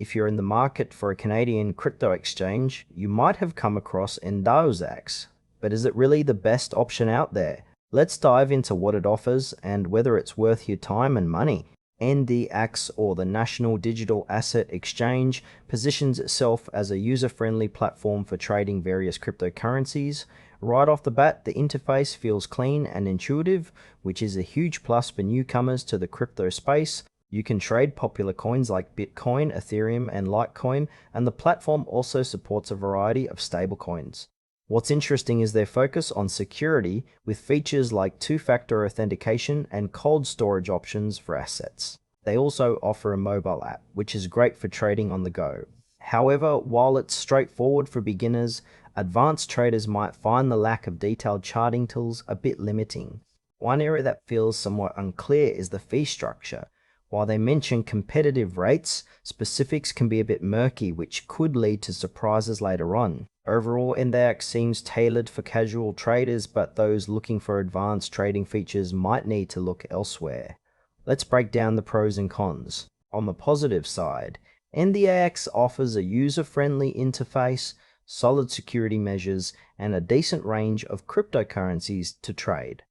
If you're in the market for a Canadian crypto exchange, you might have come across NDAX. But is it really the best option out there? Let's dive into what it offers and whether it's worth your time and money. NDAX, or the National Digital Asset Exchange, positions itself as a user-friendly platform for trading various cryptocurrencies. Right off the bat, the interface feels clean and intuitive, which is a huge plus for newcomers to the crypto space. You can trade popular coins like Bitcoin, Ethereum, and Litecoin, and the platform also supports a variety of stablecoins. What's interesting is their focus on security, with features like two-factor authentication and cold storage options for assets. They also offer a mobile app, which is great for trading on the go. However, while it's straightforward for beginners, advanced traders might find the lack of detailed charting tools a bit limiting. One area that feels somewhat unclear is the fee structure. While they mention competitive rates, specifics can be a bit murky, which could lead to surprises later on. Overall, NDAX seems tailored for casual traders, but those looking for advanced trading features might need to look elsewhere. Let's break down the pros and cons. On the positive side, NDAX offers a user-friendly interface, solid security measures, and a decent range of cryptocurrencies to trade.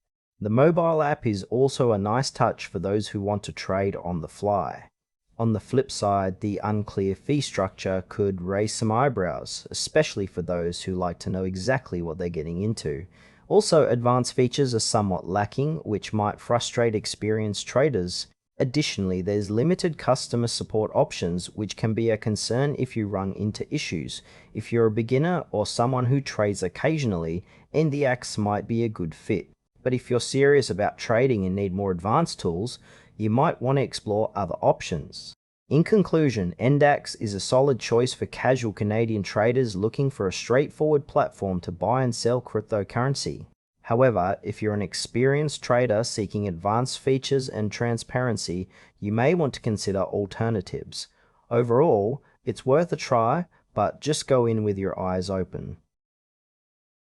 The mobile app is also a nice touch for those who want to trade on the fly. On the flip side, the unclear fee structure could raise some eyebrows, especially for those who like to know exactly what they're getting into. Also, advanced features are somewhat lacking, which might frustrate experienced traders. Additionally, there's limited customer support options, which can be a concern if you run into issues. If you're a beginner or someone who trades occasionally, NDAX might be a good fit. But if you're serious about trading and need more advanced tools, you might want to explore other options. In conclusion, NDAX is a solid choice for casual Canadian traders looking for a straightforward platform to buy and sell cryptocurrency. However, if you're an experienced trader seeking advanced features and transparency, you may want to consider alternatives. Overall, it's worth a try, but just go in with your eyes open.